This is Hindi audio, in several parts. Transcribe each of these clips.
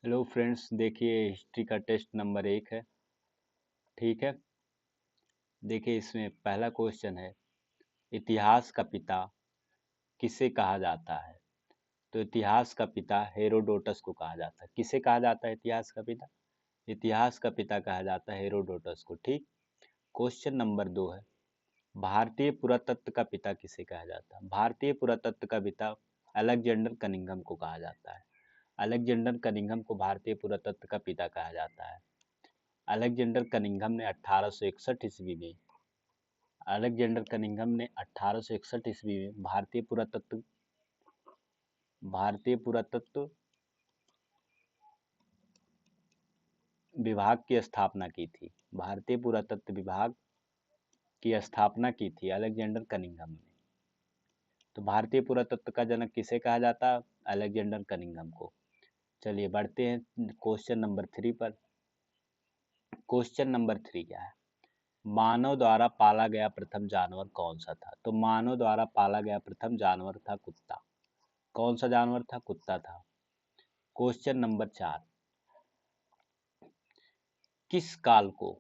हेलो फ्रेंड्स, देखिए हिस्ट्री का टेस्ट नंबर 1 है। ठीक है, देखिए इसमें पहला क्वेश्चन है, इतिहास का पिता किसे कहा जाता है? तो इतिहास का पिता हेरोडोटस को कहा जाता है। किसे कहा जाता है इतिहास का पिता? इतिहास का पिता कहा जाता है हेरोडोटस को। ठीक। क्वेश्चन नंबर 2 है, भारतीय पुरातत्व का पिता किसे कहा जाता है? भारतीय पुरातत्व का पिता अलेक्जेंडर कनिंघम को कहा जाता है। अलेक्जेंडर कनिंघम को भारतीय पुरातत्व का पिता कहा जाता है। अलेक्जेंडर कनिंघम ने 1861 ईस्वी में अलेक्जेंडर कनिंघम ने 1861 ईस्वी में भारतीय पुरातत्व विभाग की स्थापना की थी। भारतीय पुरातत्व विभाग की स्थापना की थी अलेक्जेंडर कनिंघम ने। तो भारतीय पुरातत्व का जनक किसे कहा जाता है? अलेक्जेंडर कनिंघम को। चलिए बढ़ते हैं क्वेश्चन नंबर 3 पर। क्वेश्चन नंबर 3 क्या है? मानव द्वारा पाला गया प्रथम जानवर कौन सा था? तो मानव द्वारा पाला गया प्रथम जानवर था कुत्ता। कौन सा जानवर था? कुत्ता था। क्वेश्चन नंबर 4, किस काल को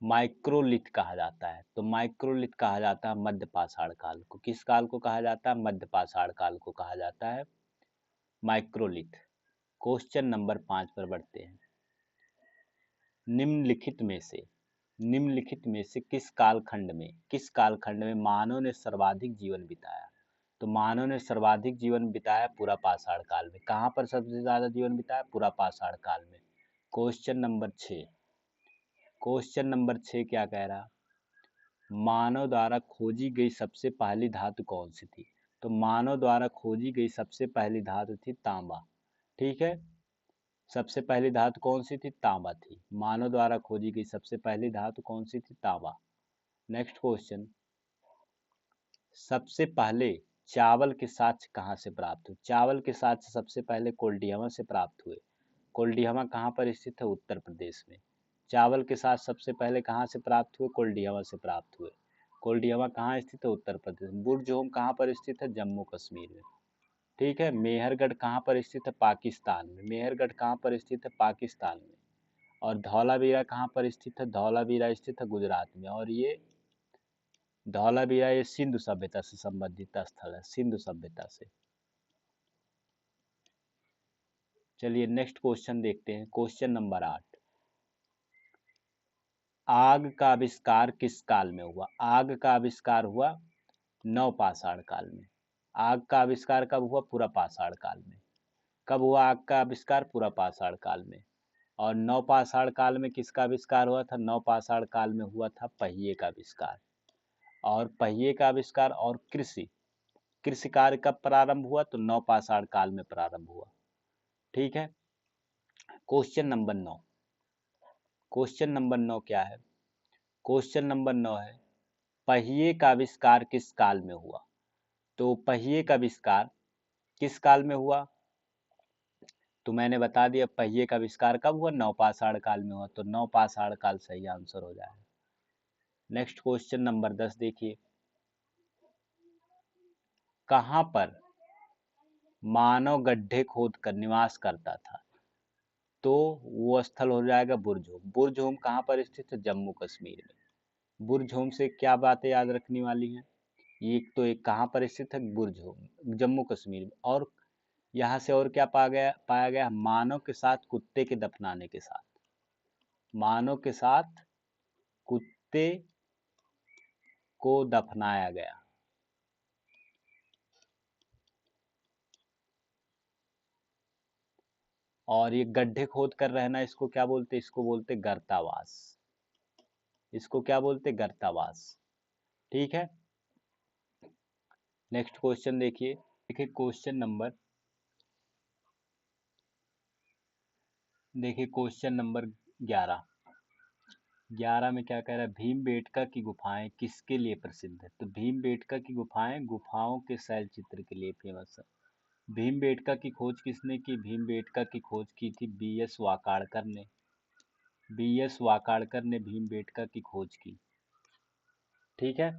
माइक्रोलिथ कहा जाता है? तो माइक्रोलिथ कहा जाता है मध्य पाषाण काल को। किस काल को कहा जाता है? मध्य पाषाण काल को कहा जाता है माइक्रोलिथ। क्वेश्चन नंबर 5 पर बढ़ते हैं। निम्नलिखित में से किस कालखंड में मानव ने सर्वाधिक जीवन बिताया? तो मानव ने सर्वाधिक जीवन बिताया पूरा पाषाण काल में। कहाँ पर सबसे ज्यादा जीवन बिताया? पूरा पाषाण काल में। क्वेश्चन नंबर 6, क्या कह रहा? मानव द्वारा खोजी गई सबसे पहली धातु कौन सी थी? तो मानव द्वारा खोजी गई सबसे पहली धातु थी तांबा। ठीक है, सबसे पहली धातु कौन सी थी? तांबा थी। मानव द्वारा खोजी गई सबसे पहली धातु कौन सी थी? तांबा। नेक्स्ट क्वेश्चन, सबसे पहले चावल के साक्ष्य कहाँ से प्राप्त हुए? चावल के साक्ष्य सबसे पहले कोल्डिहमा से प्राप्त हुए। कोल्डिहमा कहाँ पर स्थित है? उत्तर प्रदेश में। चावल के साक्ष्य सबसे पहले कहाँ से प्राप्त हुए? कोल्डिहमा से प्राप्त हुए। कोल्डिहमा कहाँ स्थित है? उत्तर प्रदेश। बुरजोम कहाँ पर स्थित है? जम्मू कश्मीर में। ठीक है, मेहरगढ़ कहाँ पर स्थित है? पाकिस्तान में। मेहरगढ़ कहाँ पर स्थित है? पाकिस्तान में। और धौलावीरा कहाँ पर स्थित है? धौलावीरा स्थित है गुजरात में। और ये धौलावीरा ये सिंधु सभ्यता से संबंधित स्थल है, सिंधु सभ्यता से। चलिए नेक्स्ट क्वेश्चन देखते हैं। क्वेश्चन नंबर 8, आग का आविष्कार किस काल में हुआ? आग का आविष्कार हुआ नवपाषाण काल में। आग का आविष्कार कब हुआ? पूरा पाषाण काल में। कब हुआ आग का आविष्कार? पूरा पाषाण काल में। और नवपाषाण काल में किसका आविष्कार हुआ था? नवपाषाण काल में हुआ था पहिए का आविष्कार। और पहिए का आविष्कार और कृषि कार्य कब प्रारंभ हुआ? तो नवपाषाण काल में प्रारंभ हुआ। ठीक है, क्वेश्चन नंबर 9। क्वेश्चन नंबर 9 क्या है? क्वेश्चन नंबर 9 है, पहिए का आविष्कार किस काल में हुआ? तो पहिए का आविष्कार किस काल में हुआ? तो मैंने बता दिया पहिए का आविष्कार कब हुआ? नवपाषाण काल में हुआ। तो नवपाषाण काल सही आंसर हो जाएगा। नेक्स्ट क्वेश्चन नंबर 10 देखिए, कहां पर मानव गड्ढे खोद कर निवास करता था? तो वो स्थल हो जाएगा बुरजोम। बुरजोम कहाँ पर स्थित है? जम्मू कश्मीर में। बुरजोम से क्या बातें याद रखने वाली हैं? एक कहाँ पर स्थित है? बुरजोम जम्मू कश्मीर में। और यहाँ से और क्या पाया गया? मानव के साथ कुत्ते के दफनाने के साथ, मानव के साथ कुत्ते को दफनाया गया। और ये गड्ढे खोद कर रहना, इसको क्या बोलते? इसको बोलते गर्तावास। इसको क्या बोलते? गर्तावास। ठीक है, नेक्स्ट क्वेश्चन देखिए। देखिए क्वेश्चन नंबर 11। 11 में क्या कह रहा है? भीमबेटका की गुफाएं किसके लिए प्रसिद्ध है? तो भीमबेटका की गुफाएं गुफाओं के शैल चित्र के लिए फेमस है। भीमबेटका की खोज किसने की? भीमबेटका की खोज की थी बीएस वाकाड़कर ने। बीएस वाकाड़कर ने भीमबेटका की खोज की। ठीक है,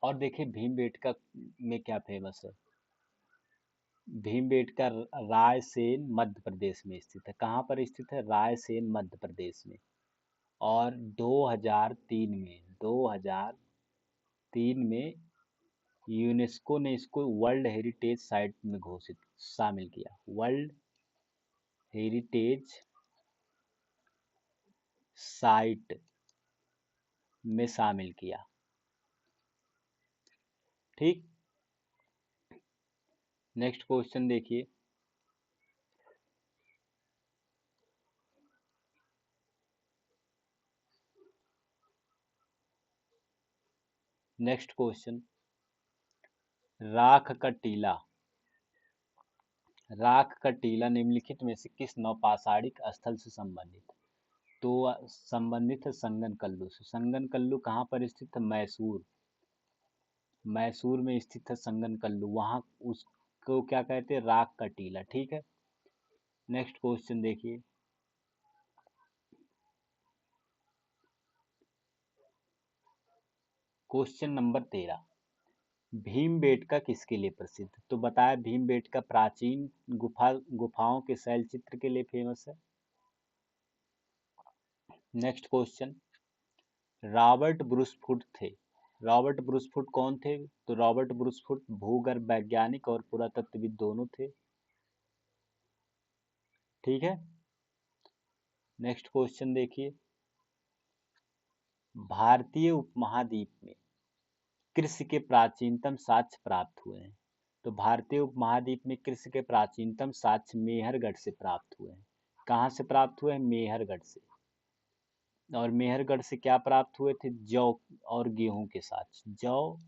और देखिए भीमबेटका में क्या फेमस है? भीमबेटका रायसेन मध्य प्रदेश में स्थित है। कहाँ पर स्थित है? रायसेन मध्य प्रदेश में। और 2003 में यूनेस्को ने इसको वर्ल्ड हेरिटेज साइट में घोषित शामिल किया। वर्ल्ड हेरिटेज साइट में शामिल किया। ठीक, नेक्स्ट क्वेश्चन देखिए। नेक्स्ट क्वेश्चन, राख का टीला। राख का टीला निम्नलिखित में से किस नौपाषाणिक स्थल से संबंधित है? तो संबंधित है संगन कल्लू से। संगन कल्लू कहाँ पर स्थित है? मैसूर। मैसूर में स्थित है संगन कल्लू। वहां उसको क्या कहते हैं? राख का टीला। ठीक है, नेक्स्ट क्वेश्चन देखिए। क्वेश्चन नंबर 13, भीमबेटका किसके लिए प्रसिद्ध? तो बताया भीमबेटका प्राचीन गुफाओं के शैल चित्र के लिए फेमस है। नेक्स्ट क्वेश्चन, रॉबर्ट ब्रूसफुट थे। रॉबर्ट ब्रूसफुट कौन थे? तो रॉबर्ट ब्रूसफुट भूगर्भ वैज्ञानिक और पुरातत्वविद दोनों थे। ठीक है, नेक्स्ट क्वेश्चन देखिए। भारतीय उपमहाद्वीप में कृषि के प्राचीनतम साक्ष्य प्राप्त हुए हैं। तो भारतीय उपमहाद्वीप में कृषि के प्राचीनतम साक्ष्य मेहरगढ़ से प्राप्त हुए हैं। कहाँ से प्राप्त हुए हैं? मेहरगढ़ से। और मेहरगढ़ से क्या प्राप्त हुए थे? जौ और गेहूं के साक्ष्य। जौ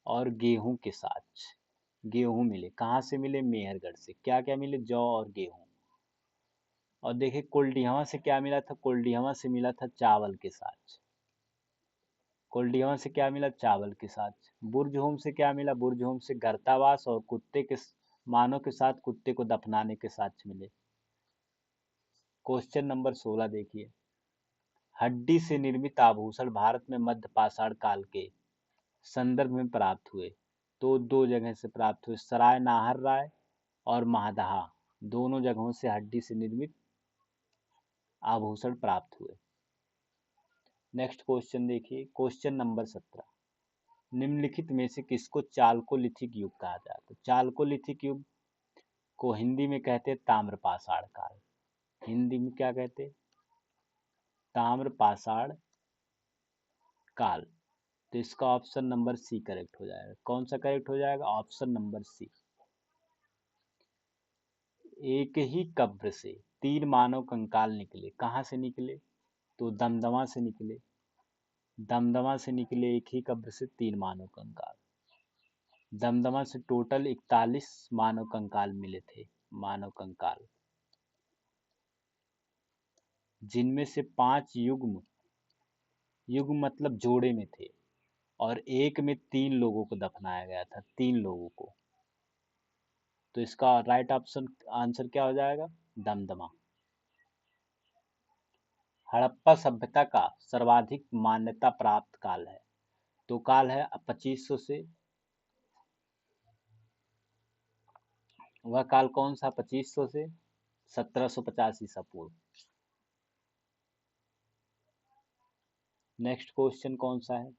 और गेहूं के साक्ष्य। गेहूं मिले। कहाँ से मिले? मेहरगढ़ से। क्या क्या मिले? जौ और गेहूं। और देखिए कोल्डिहवा से क्या मिला था? कोल्डिहवा से मिला था चावल के साक्ष्य। कोल्डिहवा से क्या मिला? चावल के साक्ष्य। बुर्जहोम से क्या मिला? बुर्जहोम से गर्तावास और कुत्ते के मानव के साथ कुत्ते को दफनाने के साक्ष्य मिले। क्वेश्चन नंबर 16 देखिए। हड्डी से निर्मित आभूषण भारत में मध्य पाषाण काल के संदर्भ में प्राप्त हुए। तो दो जगह से प्राप्त हुए, सराय नाहर राय और महदहा। दोनों जगहों से हड्डी से निर्मित आभूषण प्राप्त हुए। नेक्स्ट क्वेश्चन देखिए। क्वेश्चन नंबर 17, निम्नलिखित में से किसको चालकोलिथिक युग कहा जाता है? चालकोलिथिक युग को हिंदी में कहते हैं ताम्रपाषाण काल। हिंदी में क्या कहते हैं? ताम्रपाषाण काल। तो इसका ऑप्शन नंबर सी करेक्ट हो जाएगा। कौन सा करेक्ट हो जाएगा? Option number C. एक ही कब्र से 3 मानव कंकाल निकले। कहाँ से निकले? तो दमदमा से निकले। दमदमा से निकले एक ही कब्र से 3 मानव कंकाल। दमदमा से टोटल 41 मानव कंकाल मिले थे। मानव कंकाल, जिनमें से 5 युग्म, युग्म मतलब जोड़े में थे, और एक में 3 लोगों को दफनाया गया था। 3 लोगों को। तो इसका राइट ऑप्शन आंसर क्या हो जाएगा? दमदमा। हड़प्पा सभ्यता का सर्वाधिक मान्यता प्राप्त काल है। तो काल है 2500 से। वह काल कौन सा? 2500 से 1750 ईसा पूर्व। नेक्स्ट क्वेश्चन कौन सा है?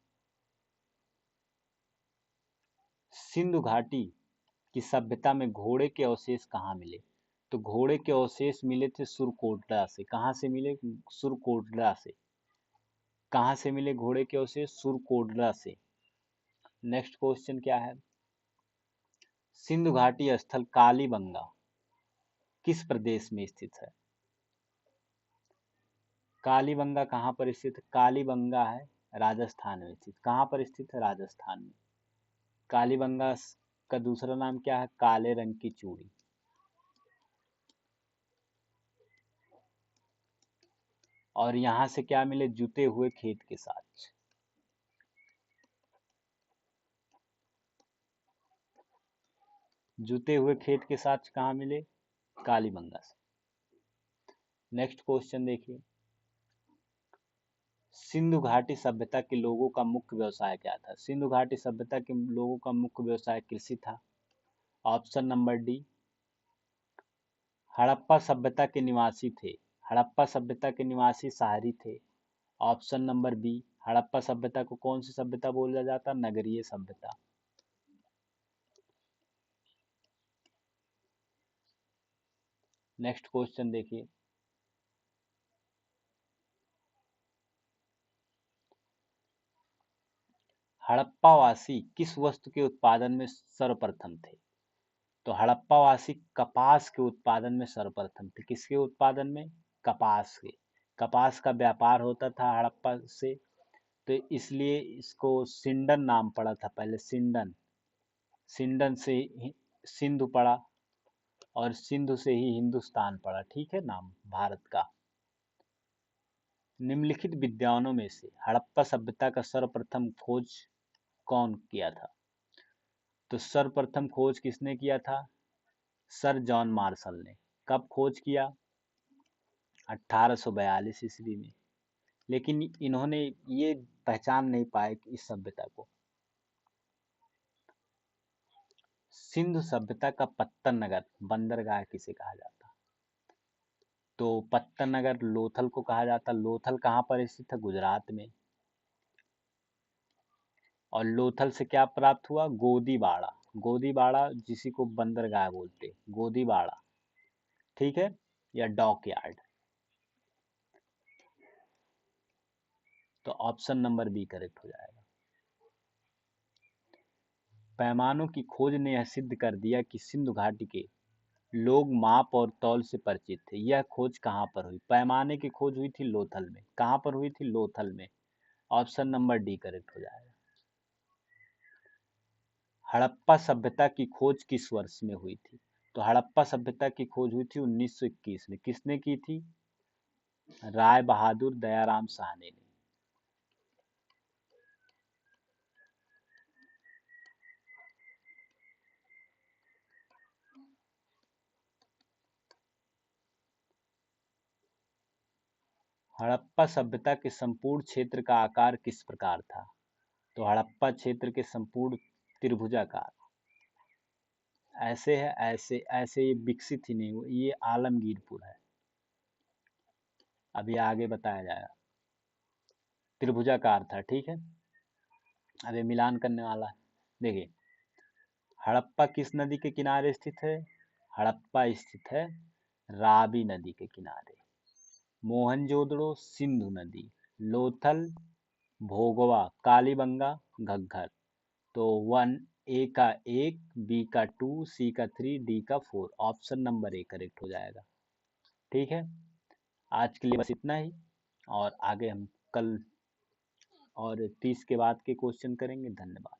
सिंधु घाटी की सभ्यता में घोड़े के अवशेष कहाँ मिले? तो घोड़े के अवशेष मिले थे सुरकोटला से। कहाँ से मिले? सुरकोटला से। कहाँ से मिले घोड़े के अवशेष? सुरकोटला से। नेक्स्ट क्वेश्चन क्या है? सिंधु घाटी स्थल कालीबंगा किस प्रदेश में स्थित है? कालीबंगा कहाँ पर स्थित है? कालीबंगा है राजस्थान में स्थित। कहाँ पर स्थित है? राजस्थान में। कालीबंगा का दूसरा नाम क्या है? काले रंग की चूड़ी। और यहां से क्या मिले? जुते हुए खेत के साथ। जुते हुए खेत के साथ कहाँ मिले? कालीबंगा से। नेक्स्ट क्वेश्चन देखिए। सिंधु घाटी सभ्यता के लोगों का मुख्य व्यवसाय क्या था? सिंधु घाटी सभ्यता के लोगों का मुख्य व्यवसाय कृषि था। ऑप्शन नंबर डी, हड़प्पा सभ्यता के निवासी थे। हड़प्पा सभ्यता के निवासी शहरी थे। ऑप्शन नंबर बी, हड़प्पा सभ्यता को कौन सी सभ्यता बोला जाता? नगरीय सभ्यता। नेक्स्ट क्वेश्चन देखिए, हड़प्पावासी किस वस्तु के उत्पादन में सर्वप्रथम थे? तो हड़प्पावासी कपास के उत्पादन में सर्वप्रथम थे। किसके उत्पादन में? कपास के। कपास का व्यापार होता था हड़प्पा से, तो इसलिए इसको सिंडन नाम पड़ा था पहले, सिंडन। सिंडन से सिंधु पड़ा, और सिंधु से ही हिंदुस्तान पड़ा, ठीक है, नाम भारत का। निम्नलिखित विद्वानों में से हड़प्पा सभ्यता का सर्वप्रथम खोज कौन किया था? तो सर्वप्रथम खोज किसने किया था? सर जॉन मार्शल ने। कब खोज किया? 1842 ईस्वी में। लेकिन इन्होंने ये पहचान नहीं पाए कि इस सभ्यता को। सिंधु सभ्यता का पत्तन नगर बंदरगाह किसे कहा जाता? तो पत्तन नगर लोथल को कहा जाता। लोथल कहाँ पर स्थित है? गुजरात में। और लोथल से क्या प्राप्त हुआ? गोदीबाड़ा। गोदीबाड़ा जिसी को बंदरगाह बोलते, गोदीबाड़ा, ठीक है, या डॉक यार्ड। तो ऑप्शन नंबर बी करेक्ट हो जाएगा। पैमानों की खोज ने यह सिद्ध कर दिया कि सिंधु घाटी के लोग माप और तौल से परिचित थे। यह खोज कहाँ पर हुई? पैमाने की खोज हुई थी लोथल में। कहाँ पर हुई थी? लोथल में। ऑप्शन नंबर डी करेक्ट हो जाएगा। हड़प्पा सभ्यता की खोज किस वर्ष में हुई थी? तो हड़प्पा सभ्यता की खोज हुई थी 1921 में। किसने की थी? राय बहादुर दयाराम साहनी ने। हड़प्पा सभ्यता के संपूर्ण क्षेत्र का आकार किस प्रकार था? तो हड़प्पा क्षेत्र के संपूर्ण त्रिभुजाकार ऐसे है, ऐसे ऐसे, ये विकसित ही नहीं हुआ, ये आलमगीरपुर है। अभी आगे बताया जाएगा। त्रिभुजाकार था, ठीक है। अभी मिलान करने वाला है। देखिए, हड़प्पा किस नदी के किनारे स्थित है? हड़प्पा स्थित है रावी नदी के किनारे। मोहनजोदड़ो सिंधु नदी, लोथल भोगवा, कालीबंगा घग्गर। तो 1 ए का 1, बी का 2, सी का 3, डी का 4। ऑप्शन नंबर ए करेक्ट हो जाएगा, ठीक है। आज के लिए बस इतना ही, और आगे हम कल और 30 के बाद के क्वेश्चन करेंगे। धन्यवाद।